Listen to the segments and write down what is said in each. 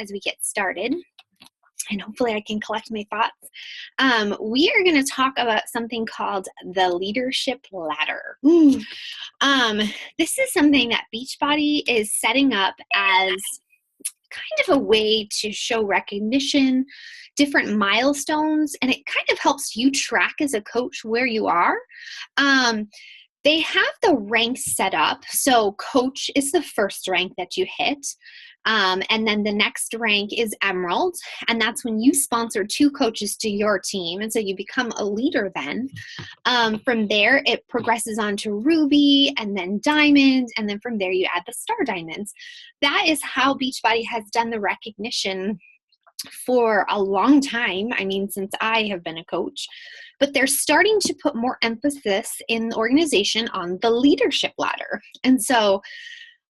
as we get started, and hopefully I can collect my thoughts, we are going to talk about something called the leadership ladder. This is something that Beachbody is setting up as kind of a way to show recognition, different milestones, and it kind of helps you track as a coach where you are. They have the ranks set up. So coach is the first rank that you hit. And then the next rank is Emerald. And that's when you sponsor 2 coaches to your team. And so you become a leader then. From there, it progresses on to Ruby and then Diamond. And then from there, you add the Star Diamonds. That is how Beachbody has done the recognition for a long time. I mean, since I have been a coach, but they're starting to put more emphasis in the organization on the leadership ladder. And so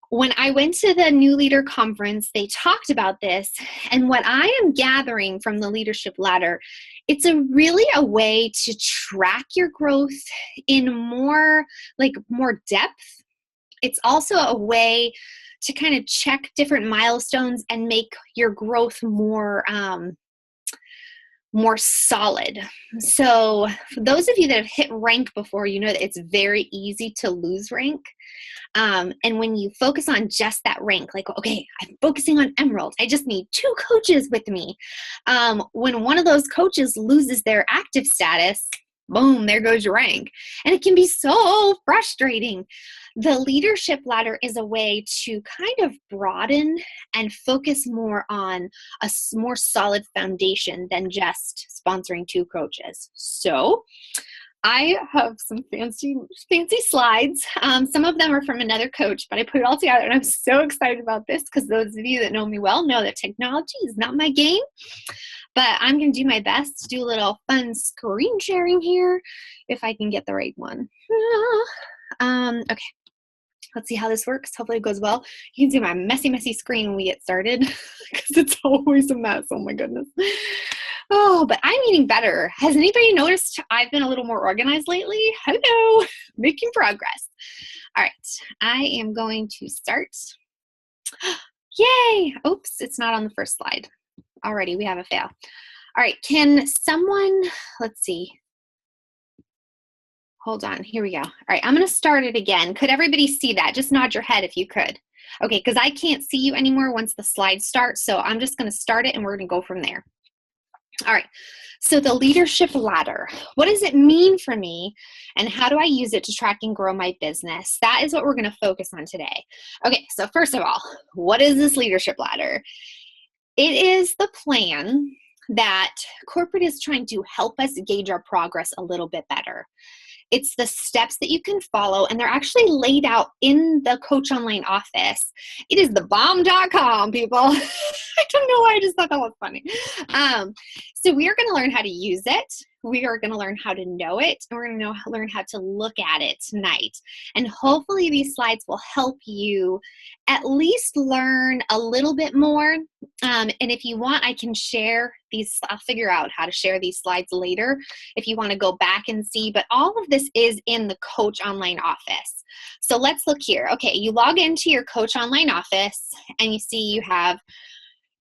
when I went to the New Leader Conference, they talked about this. And what I am gathering from the leadership ladder, it's really a way to track your growth in more depth. It's also a way to kind of check different milestones and make your growth more solid. So for those of you that have hit rank before, you know that it's very easy to lose rank. And when you focus on just that rank, like, okay, I'm focusing on Emerald, I just need 2 coaches with me. When one of those coaches loses their active status, boom, there goes your rank. And it can be so frustrating. The leadership ladder is a way to kind of broaden and focus more on a more solid foundation than just sponsoring 2 coaches. So I have some fancy slides. Some of them are from another coach, but I put it all together and I'm so excited about this because those of you that know me well know that technology is not my game. But I'm going to do my best to do a little fun screen sharing here if I can get the right one. Okay, let's see how this works. Hopefully it goes well. You can see my messy screen when we get started because it's always a mess. Oh my goodness. Oh, but I'm eating better. Has anybody noticed I've been a little more organized lately? Hello, making progress. All right, I am going to start. Yay! Oops, it's not on the first slide. Already, we have a fail. All right, can someone, let's see. Hold on, here we go. All right, I'm gonna start it again. Could everybody see that? Just nod your head if you could. Okay, because I can't see you anymore once the slides start, so I'm just gonna start it and we're gonna go from there. All right, so the leadership ladder. What does it mean for me and how do I use it to track and grow my business? That is what we're gonna focus on today. Okay, so first of all, what is this leadership ladder? It is the plan that corporate is trying to help us gauge our progress a little bit better. It's the steps that you can follow, and they're actually laid out in the Coach Online office. It is thebomb.com, people. I don't know why I just thought that was funny. So we are going to learn how to use it. We are going to learn how to know it, and we're going to learn how to look at it tonight. And hopefully these slides will help you at least learn a little bit more. And if you want, I can share these. I'll figure out how to share these slides later if you want to go back and see. But all of this is in the Coach Online office. So let's look here. Okay, you log into your Coach Online office, and you see you have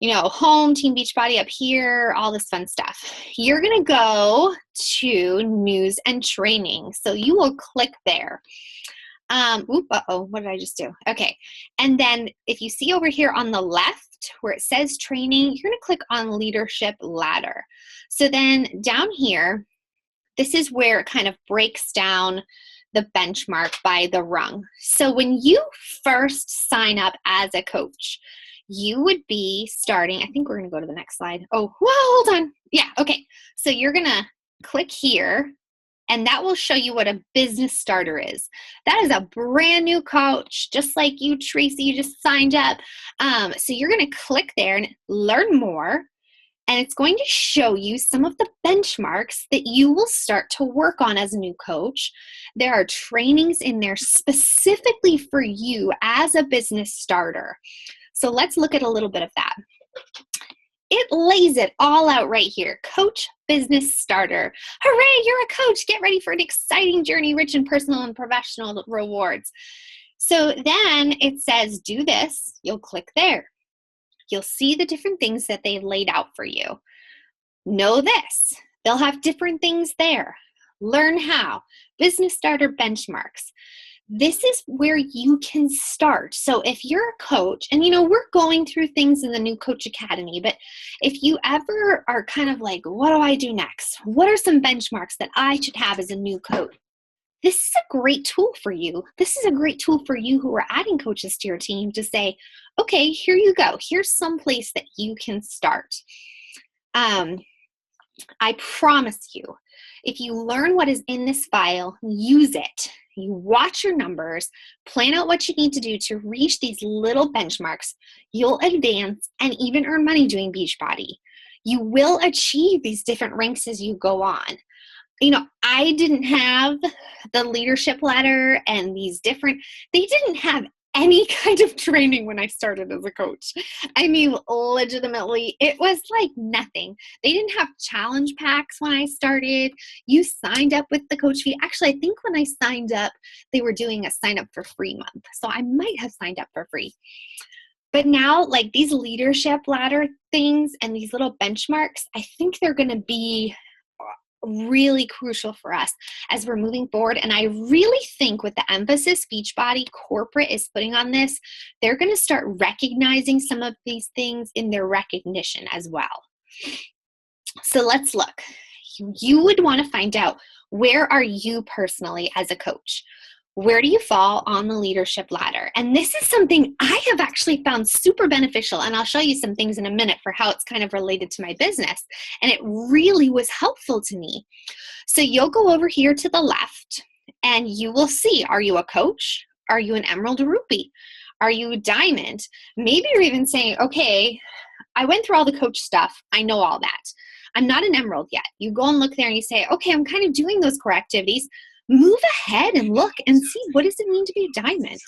home, Team Beachbody up here, all this fun stuff. You're going to go to news and training. So you will click there. What did I just do? Okay. And then if you see over here on the left where it says training, you're going to click on leadership ladder. So then down here, this is where it kind of breaks down the benchmark by the rung. So when you first sign up as a coach, you would be starting, I think we're going to go to the next slide. Oh, well, hold on. Yeah, okay. So you're going to click here, and that will show you what a business starter is. That is a brand new coach, just like you, Tracy, you just signed up. So you're going to click there and learn more, and it's going to show you some of the benchmarks that you will start to work on as a new coach. There are trainings in there specifically for you as a business starter. So let's look at a little bit of that. It lays it all out right here. Coach Business Starter. Hooray, you're a coach. Get ready for an exciting journey, rich in personal and professional rewards. So then it says, do this. You'll click there. You'll see the different things that they laid out for you. Know this, they'll have different things there. Learn how. Business starter benchmarks. This is where you can start. So if you're a coach, and we're going through things in the New Coach Academy, but if you ever are kind of like, what do I do next? What are some benchmarks that I should have as a new coach? This is a great tool for you. This is a great tool for you who are adding coaches to your team to say, okay, here you go. Here's some place that you can start. I promise you, if you learn what is in this file, use it. You watch your numbers, plan out what you need to do to reach these little benchmarks, you'll advance and even earn money doing Beachbody. You will achieve these different ranks as you go on. I didn't have the leadership ladder and they didn't have any kind of training when I started as a coach. I mean, legitimately, it was like nothing. They didn't have challenge packs when I started. You signed up with the coach fee. Actually, I think when I signed up, they were doing a sign up for free month. So I might have signed up for free. But now, like these leadership ladder things and these little benchmarks, I think they're going to be really crucial for us as we're moving forward. And I really think with the emphasis Beachbody corporate is putting on this, they're going to start recognizing some of these things in their recognition as well. So let's look. You would want to find out, where are you personally as a coach? Where do you fall on the leadership ladder? And this is something I have actually found super beneficial. And I'll show you some things in a minute for how it's kind of related to my business. And it really was helpful to me. So you'll go over here to the left and you will see, are you a coach? Are you an Emerald or Rupee? Are you a Diamond? Maybe you're even saying, okay, I went through all the coach stuff. I know all that. I'm not an Emerald yet. You go and look there and you say, okay, I'm kind of doing those core activities. Move ahead and look and see, what does it mean to be a Diamond?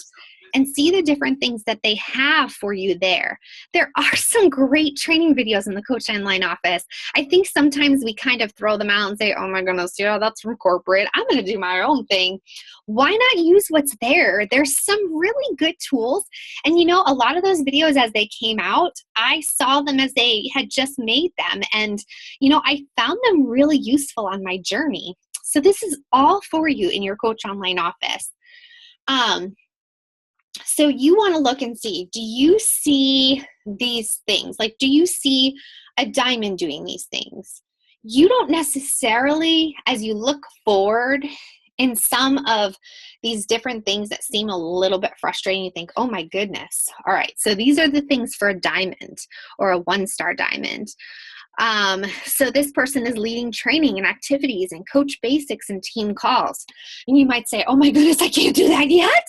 And see the different things that they have for you there. There are some great training videos in the Coach Online office. I think sometimes we kind of throw them out and say, oh my goodness, that's from corporate. I'm going to do my own thing. Why not use what's there? There's some really good tools. And a lot of those videos as they came out, I saw them as they had just made them. And, I found them really useful on my journey. So this is all for you in your Coach Online office. So you want to look and see, do you see these things? Like, do you see a Diamond doing these things? You don't necessarily, as you look forward in some of these different things that seem a little bit frustrating, you think, oh my goodness. All right, so these are the things for a Diamond or a 1-star Diamond. So this person is leading training and activities and coach basics and team calls. And you might say, oh my goodness, I can't do that yet.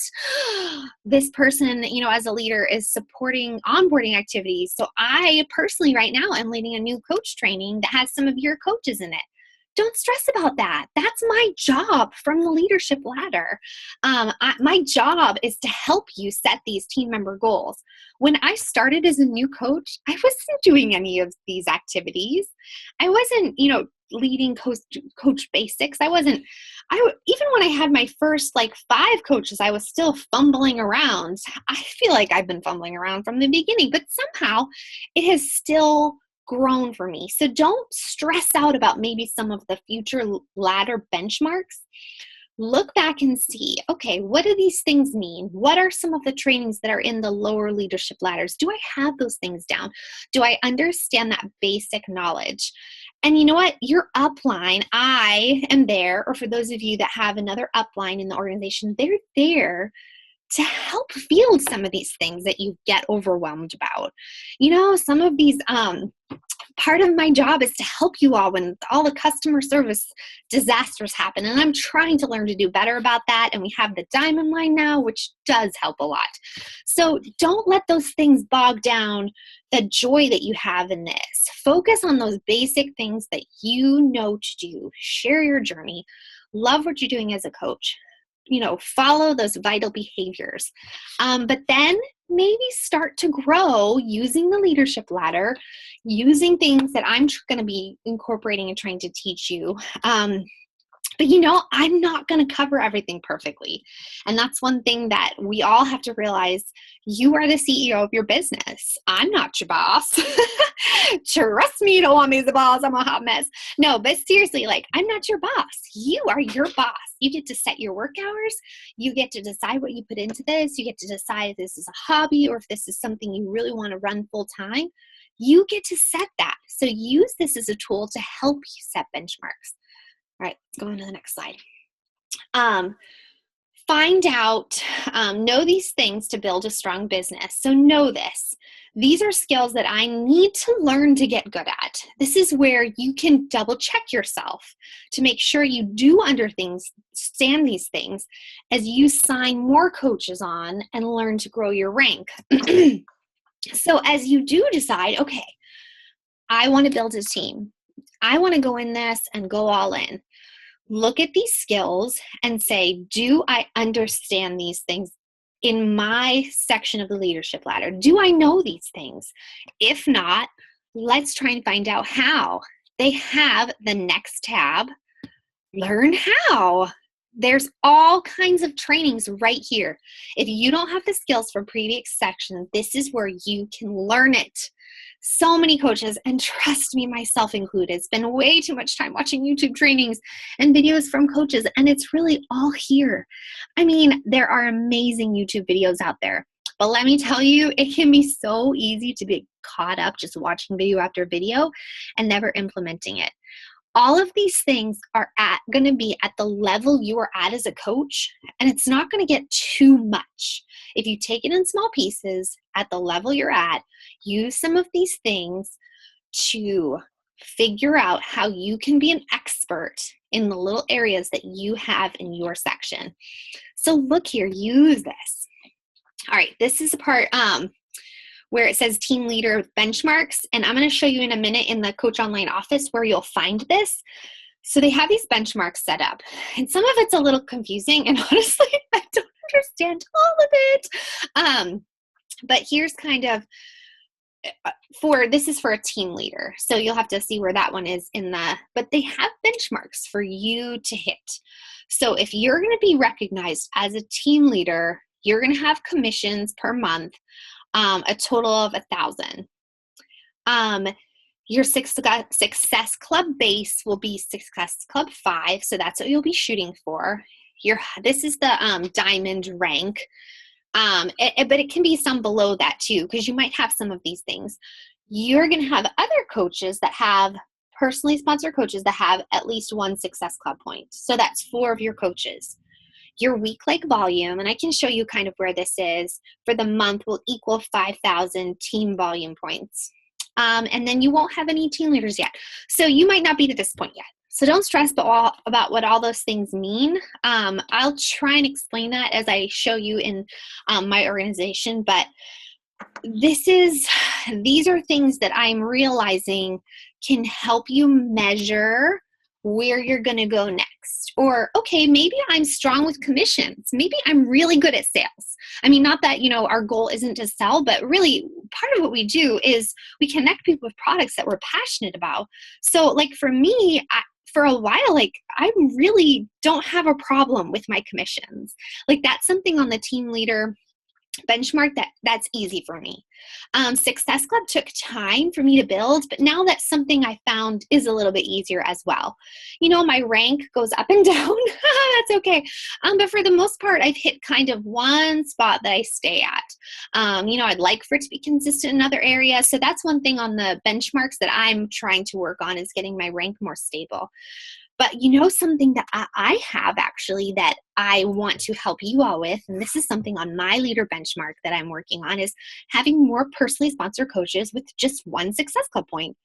This person, as a leader is supporting onboarding activities. So I personally right now am leading a new coach training that has some of your coaches in it. Don't stress about that. That's my job from the leadership ladder. My job is to help you set these team member goals. When I started as a new coach, I wasn't doing any of these activities. I wasn't, leading coach basics. Even when I had my first 5 coaches, I was still fumbling around. I feel like I've been fumbling around from the beginning, but somehow it has still grown for me. So don't stress out about maybe some of the future ladder benchmarks. Look back and see, okay, what do these things mean? What are some of the trainings that are in the lower leadership ladders? Do I have those things down? Do I understand that basic knowledge? And you know what? Your upline, I am there, or for those of you that have another upline in the organization, they're there to help field some of these things that you get overwhelmed about. Some of these, part of my job is to help you all when all the customer service disasters happen. And I'm trying to learn to do better about that. And we have the Diamond line now, which does help a lot. So don't let those things bog down the joy that you have in this. Focus on those basic things that you know to do. Share your journey. Love what you're doing as a coach. Follow those vital behaviors. But then maybe start to grow using the leadership ladder, using things that I'm going to be incorporating and trying to teach you. But I'm not going to cover everything perfectly. And that's one thing that we all have to realize. You are the CEO of your business. I'm not your boss. Trust me, you don't want me as a boss. I'm a hot mess. No, but seriously, I'm not your boss. You are your boss. You get to set your work hours. You get to decide what you put into this. You get to decide if this is a hobby or if this is something you really want to run full time. You get to set that. So use this as a tool to help you set benchmarks. All right, let's go on to the next slide. Find out, know these things to build a strong business. So know this. These are skills that I need to learn to get good at. This is where you can double check yourself to make sure you do understand these things as you sign more coaches on and learn to grow your rank. So as you do decide, okay, I want to build a team. I want to go in this and go all in. Look at these skills and say, do I understand these things in my section of the leadership ladder? Do I know these things? If not, let's try and find out how. They have the next tab, learn how. There's all kinds of trainings right here. If you don't have the skills from previous sections, this is where you can learn it. So many coaches, and trust me, myself included, spend way too much time watching YouTube trainings and videos from coaches, and it's really all here. I mean, there are amazing YouTube videos out there, but let me tell you, it can be so easy to be caught up just watching video after video and never implementing it. All of these things are going to be at the level you are at as a coach, and it's not going to get too much. If you take it in small pieces at the level you're at, use some of these things to figure out how you can be an expert in the little areas that you have in your section. So look here, use this. All right, this is the part where it says team leader benchmarks. And I'm going to show you in a minute in the Coach Online office where you'll find this. So they have these benchmarks set up. And some of it's a little confusing. And honestly, I don't understand all of it. But here's kind of, this is for a team leader. So you'll have to see where that one is but they have benchmarks for you to hit. So if you're going to be recognized as a team leader, you're going to have commissions per month. A total of 1,000. Your Success Club base will be Success Club 5, so that's what you'll be shooting for. This is the diamond rank, but it can be some below that too, because you might have some of these things. You're going to have other coaches that have personally sponsored coaches that have at least 1 Success Club point. So that's 4 of your coaches. Your week-like volume, and I can show you kind of where this is, for the month will equal 5,000 team volume points. And then you won't have any team leaders yet. So you might not be to this point yet. So don't stress about what all those things mean. I'll try and explain that as I show you in my organization, but these are things that I'm realizing can help you measure where you're going to go next. Or, okay, maybe I'm strong with commissions. Maybe I'm really good at sales. I mean, not that, our goal isn't to sell, but really part of what we do is we connect people with products that we're passionate about. So for me, for a while, I really don't have a problem with my commissions. That's something on the team leader benchmark that's easy for me. Success Club took time for me to build, but now that's something I found is a little bit easier as well. My rank goes up and down. That's okay. But for the most part, I've hit kind of one spot that I stay at. I'd like for it to be consistent in other areas. So that's one thing on the benchmarks that I'm trying to work on, is getting my rank more stable. But something that I have actually that I want to help you all with, and this is something on my leader benchmark that I'm working on, is having more personally sponsored coaches with just 1 Success Club point.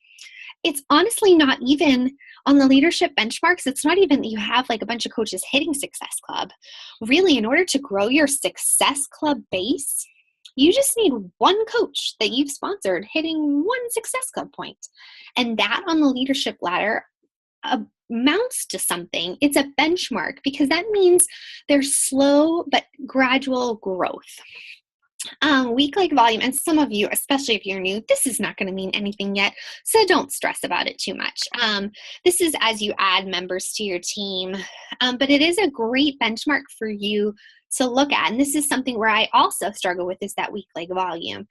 It's honestly not even on the leadership benchmarks. It's not even that you have a bunch of coaches hitting Success Club. Really, in order to grow your Success Club base, you just need 1 coach that you've sponsored hitting 1 Success Club point. And that on the leadership ladder amounts to something. It's a benchmark because that means there's slow but gradual growth. Weak leg volume, and some of you, especially if you're new, this is not going to mean anything yet, so don't stress about it too much. This is as you add members to your team, but it is a great benchmark for you to look at, and this is something where I also struggle with, is that weak leg volume.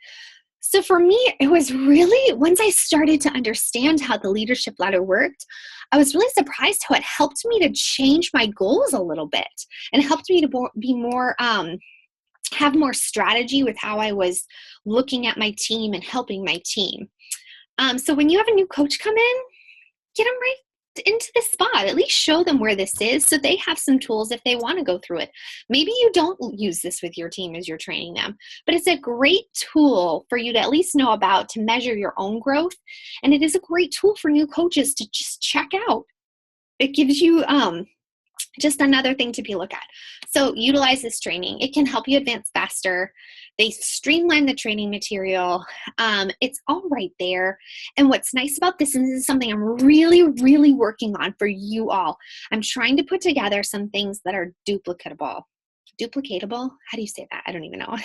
So for me, it was really, once I started to understand how the leadership ladder worked, I was really surprised how it helped me to change my goals a little bit and helped me to be more, have more strategy with how I was looking at my team and helping my team. So when you have a new coach come in, get them right into the spot. At least show them where this is so they have some tools if they want to go through it. Maybe you don't use this with your team as you're training them, but it's a great tool for you to at least know about to measure your own growth. And it is a great tool for new coaches to just check out. It gives you just another thing to be looked at. So utilize this training. It can help you advance faster. They streamline the training material. It's all right there. And what's nice about this, and this is something I'm really, really working on for you all, I'm trying to put together some things that are duplicatable. Duplicatable? How do you say that? I don't even know.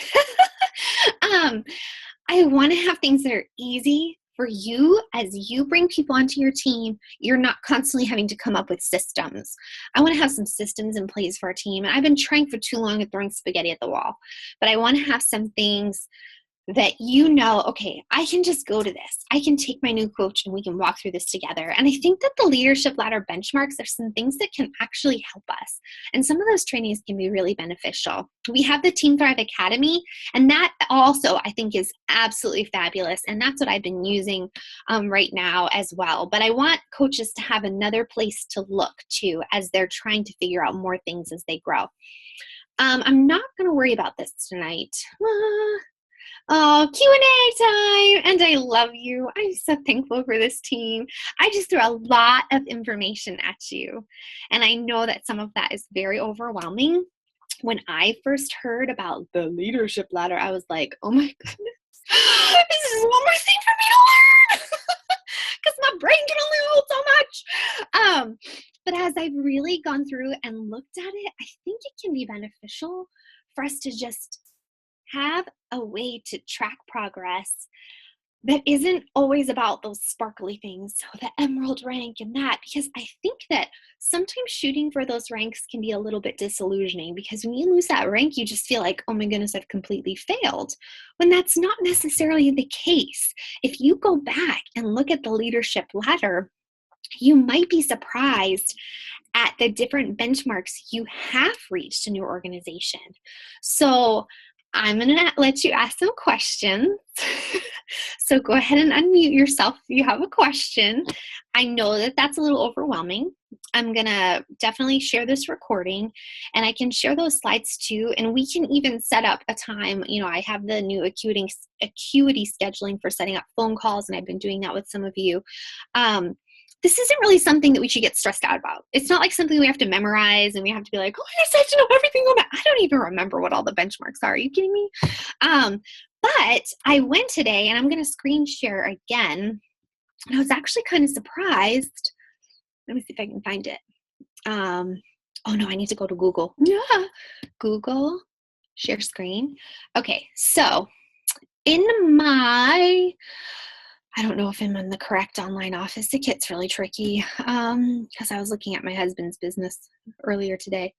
I want to have things that are easy for you. As you bring people onto your team, you're not constantly having to come up with systems. I want to have some systems in place for our team. And I've been trying for too long at throwing spaghetti at the wall, but I want to have some things that okay, I can just go to this. I can take my new coach and we can walk through this together. And I think that the leadership ladder benchmarks are some things that can actually help us. And some of those trainings can be really beneficial. We have the Team Thrive Academy, and that also I think is absolutely fabulous. And that's what I've been using right now as well. But I want coaches to have another place to look to as they're trying to figure out more things as they grow. I'm not going to worry about this tonight. Oh, Q&A time, and I love you. I'm so thankful for this team. I just threw a lot of information at you, and I know that some of that is very overwhelming. When I first heard about the leadership ladder, I was like, oh my goodness, this is one more thing for me to learn because my brain can only hold so much. But as I've really gone through and looked at it, I think it can be beneficial for us to just have a way to track progress that isn't always about those sparkly things, so the emerald rank and that, because I think that sometimes shooting for those ranks can be a little bit disillusioning, because when you lose that rank, you just feel like, oh my goodness, I've completely failed, when that's not necessarily the case. If you go back and look at the leadership ladder, you might be surprised at the different benchmarks you have reached in your organization. So I'm going to let you ask some questions. So go ahead and unmute yourself if you have a question. I know that that's a little overwhelming. I'm going to definitely share this recording, and I can share those slides too. And we can even set up a time. I have the new acuity scheduling for setting up phone calls, and I've been doing that with some of you. This isn't really something that we should get stressed out about. It's not like something we have to memorize and we have to be like, oh, I just have to know everything about. I don't even remember what all the benchmarks are. Are you kidding me? But I went today, and I'm going to screen share again. And I was actually kind of surprised. Let me see if I can find it. Oh no, I need to go to Google. Yeah, Google, share screen. Okay, so in I don't know if I'm in the correct online office. It gets really tricky because I was looking at my husband's business earlier today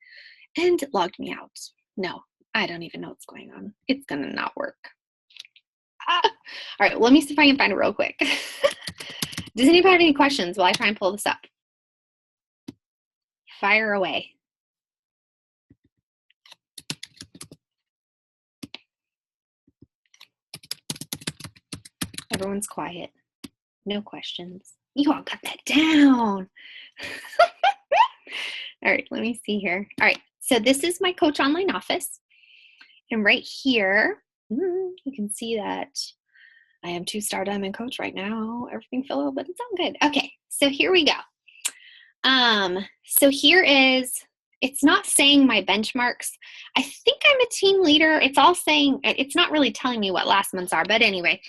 and it logged me out. No, I don't even know what's going on. It's going to not work. All right, let me see if I can find it real quick. Does anybody have any questions while I try and pull this up? Fire away. Everyone's quiet. No questions. You all got that down. All right, let me see here. All right, so this is my Coach Online office. And right here, you can see that I am 2-star diamond coach right now. Everything fell out, but it's all good. Okay, so here we go. So here is, it's not saying my benchmarks. I think I'm a team leader. It's all saying, it's not really telling me what last month's are. But anyway,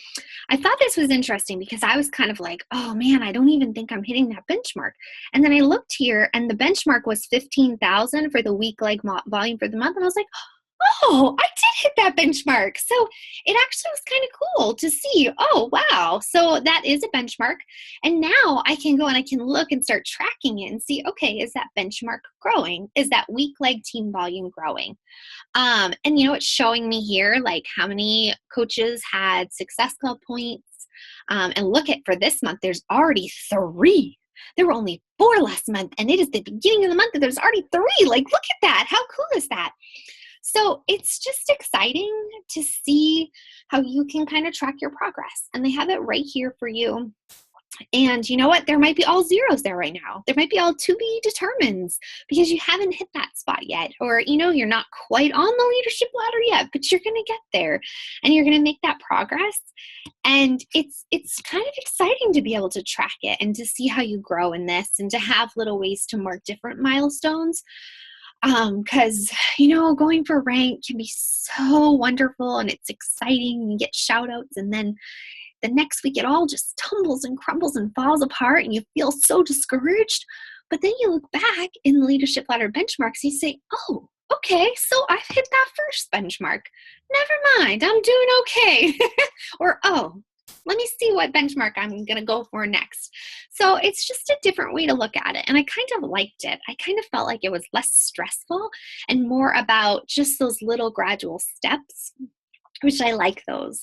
I thought this was interesting because I was kind of like, oh man, I don't even think I'm hitting that benchmark. And then I looked here and the benchmark was 15,000 for the week leg volume for the month. And I was like, oh, I did hit that benchmark. So it actually was kind of cool to see, oh, wow. So that is a benchmark. And now I can go and I can look and start tracking it and see, okay, is that benchmark growing? Is that week leg team volume growing? And it's showing me here, like how many coaches had Success Club points. And look at, for this month, there's already 3. There were only 4 last month, and it is the beginning of the month, and there's already 3. Like, look at that. How cool is that? So it's just exciting to see how you can kind of track your progress. And they have it right here for you. And you know what? There might be all zeros there right now. There might be all to be determines because you haven't hit that spot yet. Or, you're not quite on the leadership ladder yet, but you're going to get there and you're going to make that progress. And it's kind of exciting to be able to track it and to see how you grow in this and to have little ways to mark different milestones. Because, going for rank can be so wonderful and it's exciting and you get shout outs, and then the next week it all just tumbles and crumbles and falls apart and you feel so discouraged. But then you look back in the leadership ladder benchmarks, you say, oh, okay, so I've hit that first benchmark. Never mind, I'm doing okay. Or, oh, let me see what benchmark I'm going to go for next. So it's just a different way to look at it. And I kind of liked it. I kind of felt like it was less stressful and more about just those little gradual steps, which I like those.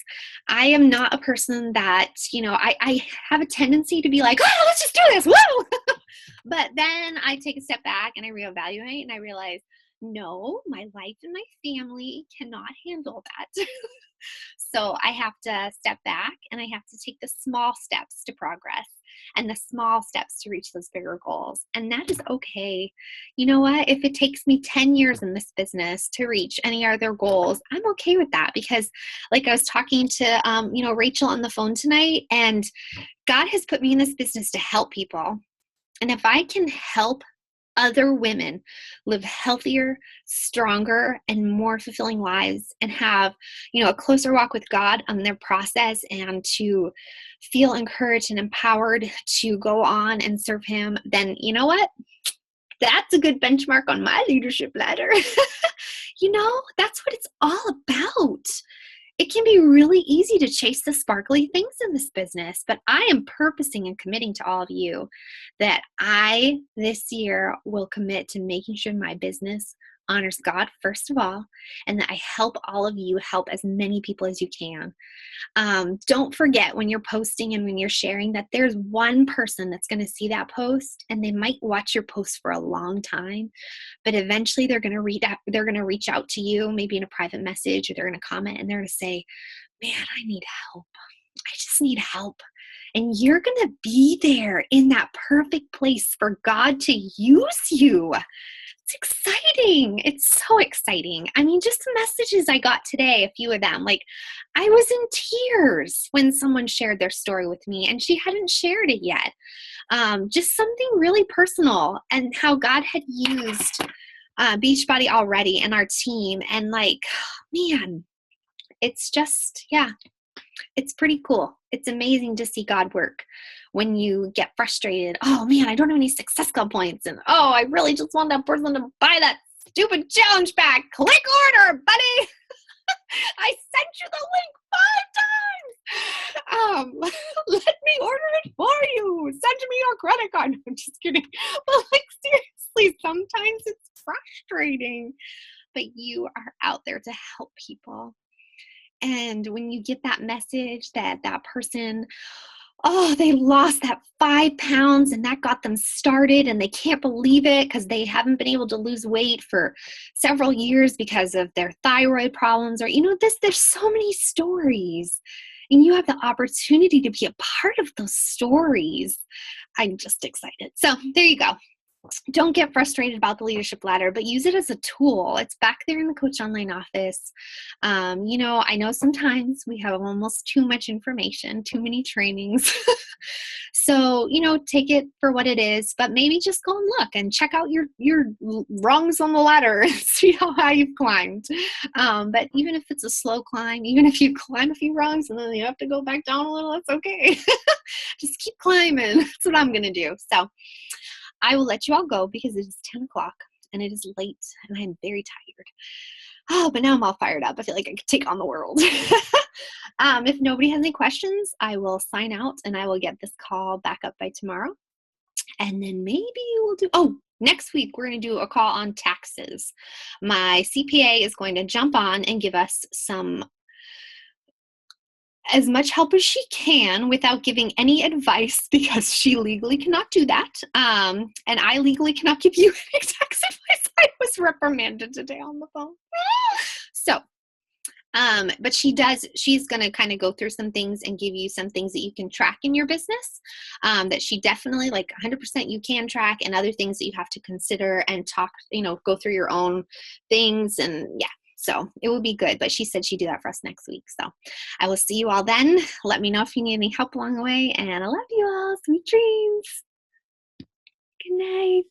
I am not a person that, I have a tendency to be like, oh, let's just do this. Woo! But then I take a step back and I reevaluate and I realize, no, my life and my family cannot handle that. So I have to step back and I have to take the small steps to progress and the small steps to reach those bigger goals. And that is okay. You know what? If it takes me 10 years in this business to reach any other goals, I'm okay with that because like I was talking to, Rachel on the phone tonight, and God has put me in this business to help people. And if I can help other women live healthier, stronger, and more fulfilling lives and have, a closer walk with God on their process and to feel encouraged and empowered to go on and serve Him, then you know what? That's a good benchmark on my leadership ladder. That's what it's all about. It can be really easy to chase the sparkly things in this business, but I am purposing and committing to all of you that I, this year, will commit to making sure my business honors God, first of all, and that I help all of you help as many people as you can. Don't forget when you're posting and when you're sharing that there's one person that's going to see that post, and they might watch your post for a long time, but eventually they're going to reach out to you, maybe in a private message, or they're going to comment and they're going to say, man, I need help. I just need help. And you're going to be there in that perfect place for God to use you. It's exciting. It's so exciting. I mean, just the messages I got today, a few of them, like I was in tears when someone shared their story with me and she hadn't shared it yet. Just something really personal and how God had used Beachbody already and our team. And like, man, it's just, yeah, it's pretty cool. It's amazing to see God work when you get frustrated. Oh man, I don't have any Success Club points. And oh, I really just want that person to buy that stupid challenge pack. Click order, buddy. I sent you the link 5 times. Let me order it for you. Send me your credit card. I'm just kidding. But like seriously, sometimes it's frustrating, but you are out there to help people. And when you get that message that that person, oh, they lost that 5 pounds and that got them started and they can't believe it because they haven't been able to lose weight for several years because of their thyroid problems, or, there's so many stories and you have the opportunity to be a part of those stories. I'm just excited. So there you go. Don't get frustrated about the leadership ladder, but use it as a tool. It's back there in the Coach Online office. I know sometimes we have almost too much information, too many trainings. So, take it for what it is, but maybe just go and look and check out your rungs on the ladder and see how high you've climbed. But even if it's a slow climb, even if you climb a few rungs and then you have to go back down a little, that's okay. Just keep climbing. That's what I'm going to do. So I will let you all go because it is 10 o'clock and it is late and I am very tired. Oh, but now I'm all fired up. I feel like I could take on the world. If nobody has any questions, I will sign out and I will get this call back up by tomorrow. And then maybe we'll do, oh, next week we're going to do a call on taxes. My CPA is going to jump on and give us as much help as she can without giving any advice, because she legally cannot do that. And I legally cannot give you any tax advice. I was reprimanded today on the phone. So, but she's going to kind of go through some things and give you some things that you can track in your business, that she definitely, like 100% you can track, and other things that you have to consider and talk, go through your own things. And yeah, so it will be good. But she said she'd do that for us next week. So I will see you all then. Let me know if you need any help along the way. And I love you all. Sweet dreams. Good night.